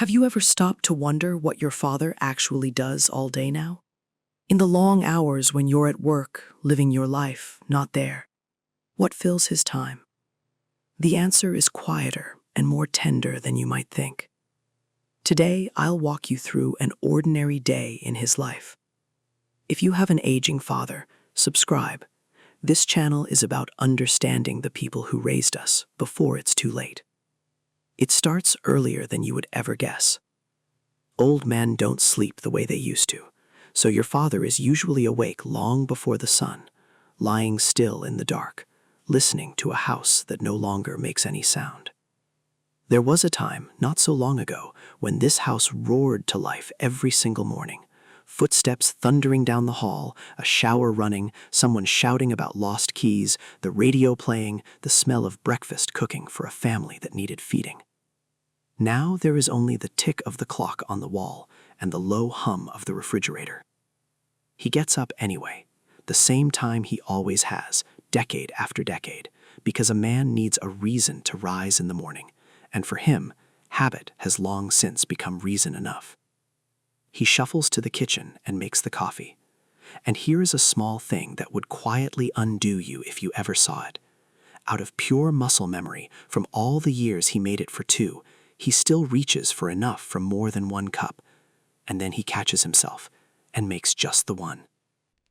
Have you ever stopped to wonder what your father actually does all day now? In the long hours when you're at work, living your life, not there, what fills his time? The answer is quieter and more tender than you might think. Today, I'll walk you through an ordinary day in his life. If you have an aging father, subscribe. This channel is about understanding the people who raised us before it's too late. It starts earlier than you would ever guess. Old men don't sleep the way they used to, so your father is usually awake long before the sun, lying still in the dark, listening to a house that no longer makes any sound. There was a time, not so long ago, when this house roared to life every single morning. Footsteps thundering down the hall, a shower running, someone shouting about lost keys, the radio playing, the smell of breakfast cooking for a family that needed feeding. Now there is only the tick of the clock on the wall and the low hum of the refrigerator. He gets up anyway, the same time he always has, decade after decade, because a man needs a reason to rise in the morning, and for him, habit has long since become reason enough. He shuffles to the kitchen and makes the coffee. And here is a small thing that would quietly undo you if you ever saw it. Out of pure muscle memory, from all the years he made it for two, he still reaches for enough from more than one cup. And then he catches himself and makes just the one.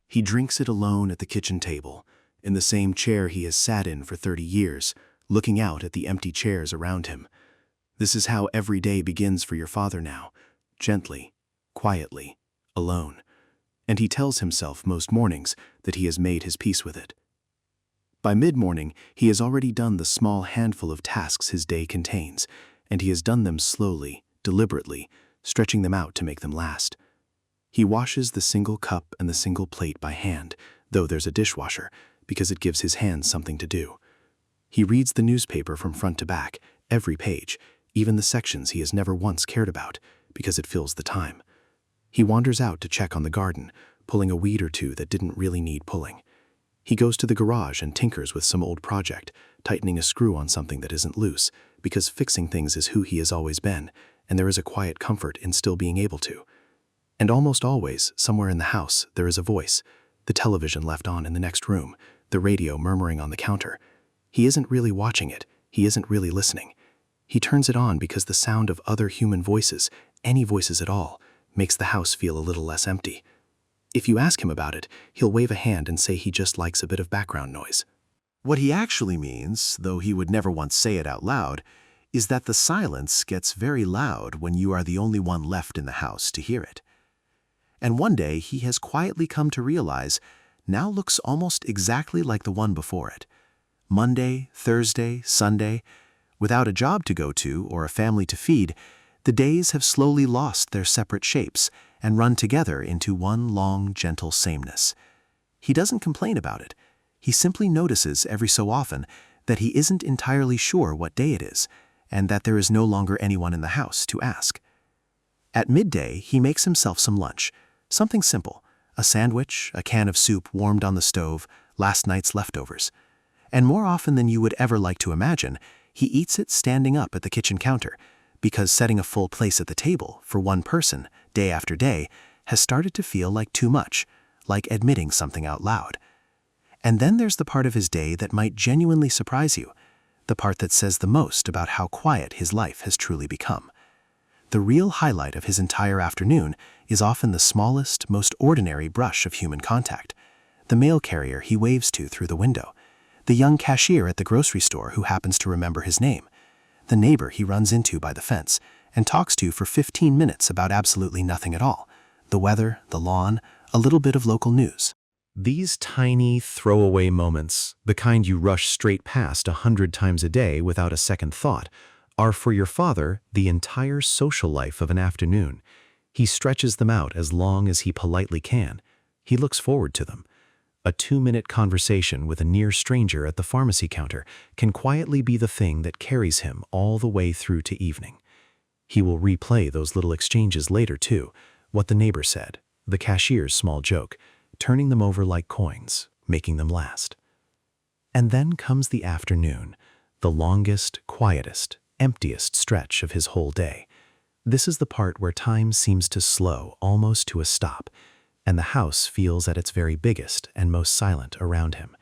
He drinks it alone at the kitchen table, in the same chair he has sat in for 30 years, looking out at the empty chairs around him. This is how every day begins for your father now, gently, quietly, alone, and he tells himself most mornings that he has made his peace with it. By mid-morning, he has already done the small handful of tasks his day contains, and he has done them slowly, deliberately, stretching them out to make them last. He washes the single cup and the single plate by hand, though there's a dishwasher, because it gives his hands something to do. He reads the newspaper from front to back, every page, even the sections he has never once cared about, because it fills the time. He wanders out to check on the garden, pulling a weed or two that didn't really need pulling. He goes to the garage and tinkers with some old project, tightening a screw on something that isn't loose, because fixing things is who he has always been, and there is a quiet comfort in still being able to. And almost always, somewhere in the house, there is a voice, the television left on in the next room, the radio murmuring on the counter. He isn't really watching it, he isn't really listening. He turns it on because the sound of other human voices, any voices at all, makes the house feel a little less empty. If you ask him about it, he'll wave a hand and say he just likes a bit of background noise. What he actually means, though he would never once say it out loud, is that the silence gets very loud when you are the only one left in the house to hear it. And one day he has quietly come to realize now looks almost exactly like the one before it. Monday, Thursday, Sunday, without a job to go to or a family to feed, the days have slowly lost their separate shapes and run together into one long, gentle sameness. He doesn't complain about it. He simply notices every so often that he isn't entirely sure what day it is, and that there is no longer anyone in the house to ask. At midday, he makes himself some lunch, something simple, a sandwich, a can of soup warmed on the stove, last night's leftovers. And more often than you would ever like to imagine, he eats it standing up at the kitchen counter, because setting a full place at the table for one person, day after day, has started to feel like too much, like admitting something out loud. And then there's the part of his day that might genuinely surprise you, the part that says the most about how quiet his life has truly become. The real highlight of his entire afternoon is often the smallest, most ordinary brush of human contact, the mail carrier he waves to through the window, the young cashier at the grocery store who happens to remember his name, the neighbor he runs into by the fence and talks to for 15 minutes about absolutely nothing at all, the weather, the lawn, a little bit of local news. These tiny, throwaway moments, the kind you rush straight past 100 times a day without a second thought, are for your father the entire social life of an afternoon. He stretches them out as long as he politely can. He looks forward to them. A 2-minute conversation with a near stranger at the pharmacy counter can quietly be the thing that carries him all the way through to evening. He will replay those little exchanges later too, what the neighbor said, the cashier's small joke, turning them over like coins, making them last. And then comes the afternoon, the longest, quietest, emptiest stretch of his whole day, This is the part where time seems to slow almost to a stop, and the house feels at its very biggest and most silent around him.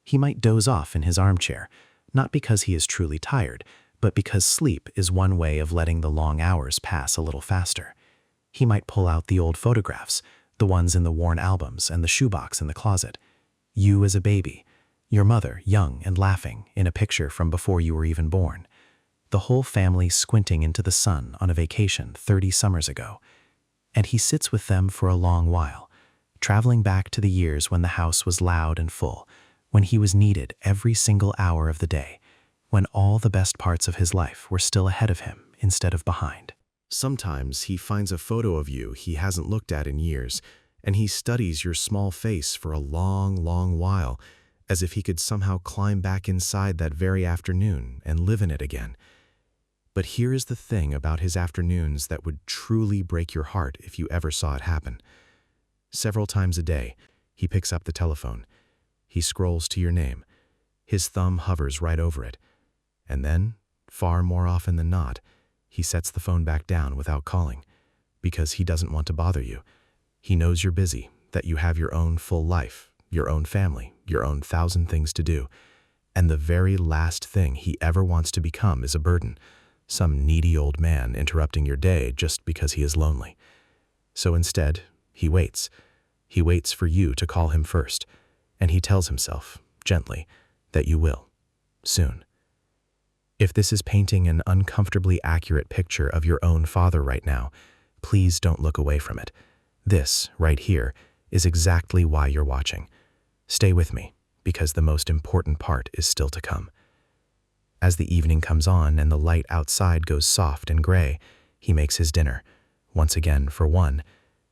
He might doze off in his armchair, not because he is truly tired, but because sleep is one way of letting the long hours pass a little faster. He might pull out the old photographs, the ones in the worn albums and the shoebox in the closet. You as a baby, your mother young and laughing in a picture from before you were even born. The whole family squinting into the sun on a vacation 30 summers ago. And he sits with them for a long while, traveling back to the years when the house was loud and full, when he was needed every single hour of the day, when all the best parts of his life were still ahead of him instead of behind. Sometimes he finds a photo of you he hasn't looked at in years, and he studies your small face for a long, long while, as if he could somehow climb back inside that very afternoon and live in it again. But here is the thing about his afternoons that would truly break your heart if you ever saw it happen. Several times a day, he picks up the telephone. He scrolls to your name. His thumb hovers right over it. And then, far more often than not, he sets the phone back down without calling, because he doesn't want to bother you. He knows you're busy, that you have your own full life, your own family, your own 1,000 things to do. And the very last thing he ever wants to become is a burden, some needy old man interrupting your day just because he is lonely. So instead, he waits. He waits for you to call him first, and he tells himself, gently, that you will, soon. If this is painting an uncomfortably accurate picture of your own father right now, please don't look away from it. This, right here, is exactly why you're watching. Stay with me, because the most important part is still to come. As the evening comes on and the light outside goes soft and gray, he makes his dinner, once again for one,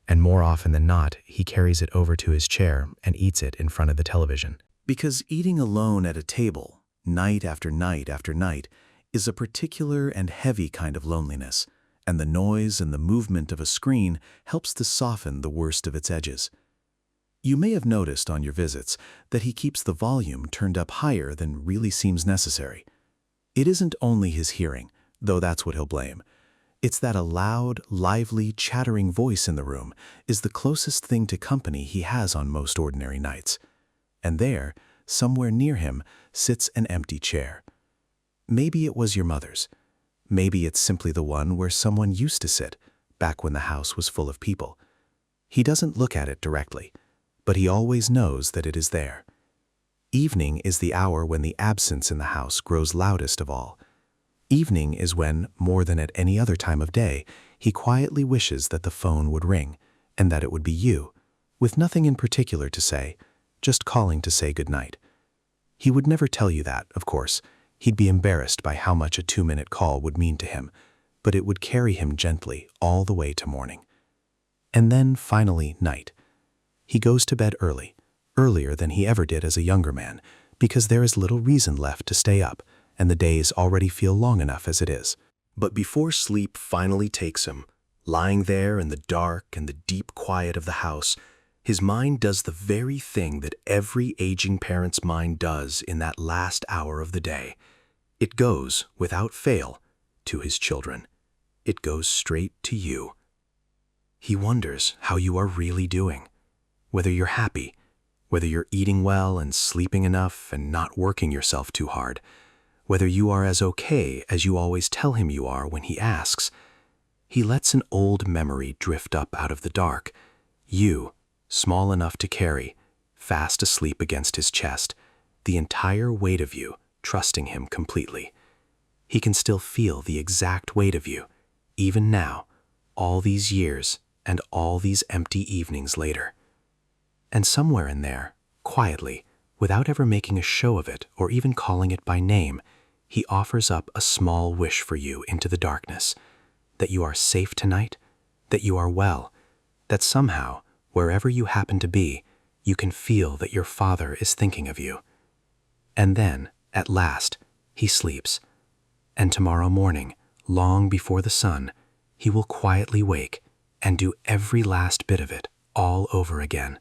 and more often than not, he carries it over to his chair and eats it in front of the television. Because eating alone at a table, night after night after night, is a particular and heavy kind of loneliness, and the noise and the movement of a screen helps to soften the worst of its edges. You may have noticed on your visits that he keeps the volume turned up higher than really seems necessary. It isn't only his hearing, though that's what he'll blame. It's that a loud, lively, chattering voice in the room is the closest thing to company he has on most ordinary nights. And there, somewhere near him, sits an empty chair. Maybe it was your mother's. Maybe it's simply the one where someone used to sit, back when the house was full of people. He doesn't look at it directly, but he always knows that it is there. Evening is the hour when the absence in the house grows loudest of all. Evening is when, more than at any other time of day, he quietly wishes that the phone would ring, and that it would be you, with nothing in particular to say, just calling to say goodnight. He would never tell you that, of course. He'd be embarrassed by how much a 2-minute call would mean to him, but it would carry him gently all the way to morning. And then, finally, night. He goes to bed early, earlier than he ever did as a younger man, because there is little reason left to stay up, and the days already feel long enough as it is. But before sleep finally takes him, lying there in the dark and the deep quiet of the house, his mind does the very thing that every aging parent's mind does in that last hour of the day. It goes, without fail, to his children. It goes straight to you. He wonders how you are really doing, whether you're happy, whether you're eating well and sleeping enough and not working yourself too hard, whether you are as okay as you always tell him you are when he asks. He lets an old memory drift up out of the dark. You, small enough to carry, fast asleep against his chest, the entire weight of you, trusting him completely. He can still feel the exact weight of you, even now, all these years and all these empty evenings later. And somewhere in there, quietly, without ever making a show of it or even calling it by name, he offers up a small wish for you into the darkness, that you are safe tonight, that you are well, that somehow, wherever you happen to be, you can feel that your father is thinking of you. And then, at last, he sleeps. And tomorrow morning, long before the sun, he will quietly wake and do every last bit of it all over again.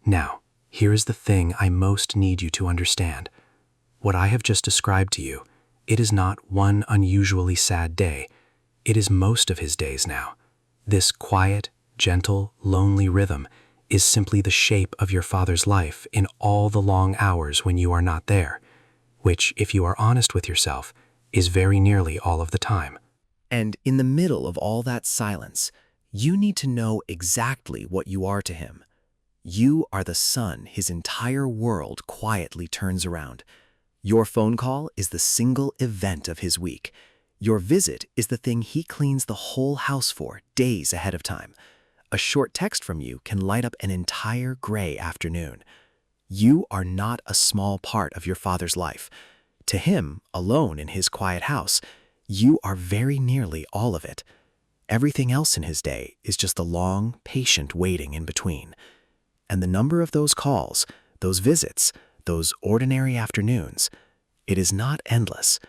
Now, here is the thing I most need you to understand. What I have just described to you, it is not one unusually sad day. It is most of his days now. This quiet, gentle, lonely rhythm is simply the shape of your father's life in all the long hours when you are not there, which, if you are honest with yourself, is very nearly all of the time. And in the middle of all that silence, you need to know exactly what you are to him. You are the sun his entire world quietly turns around. Your phone call is the single event of his week. Your visit is the thing he cleans the whole house for days ahead of time. A short text from you can light up an entire gray afternoon. You are not a small part of your father's life. To him, alone in his quiet house, you are very nearly all of it. Everything else in his day is just a long, patient waiting in between. And the number of those calls, those visits, those ordinary afternoons, it is not endless.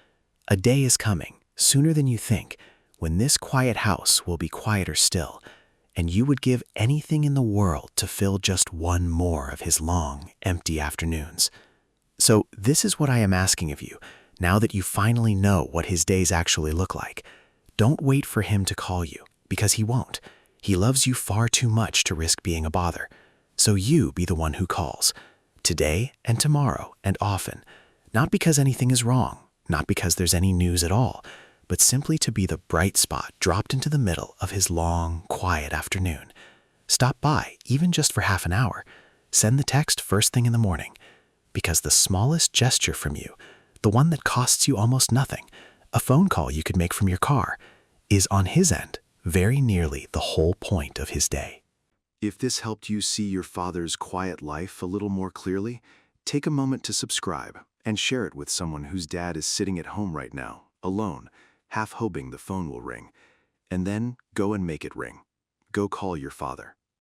A day is coming, sooner than you think, when this quiet house will be quieter still, and you would give anything in the world to fill just one more of his long, empty afternoons. So this is what I am asking of you, now that you finally know what his days actually look like. Don't wait for him to call you, because he won't. He loves you far too much to risk being a bother. So you be the one who calls, today and tomorrow and often, not because anything is wrong, not because there's any news at all, but simply to be the bright spot dropped into the middle of his long, quiet afternoon. Stop by, even just for half an hour. Send the text first thing in the morning, because the smallest gesture from you, the one that costs you almost nothing, a phone call you could make from your car, is on his end very nearly the whole point of his day. If this helped you see your father's quiet life a little more clearly, take a moment to subscribe and share it with someone whose dad is sitting at home right now, alone, half hoping the phone will ring. And then go and make it ring. Go call your father.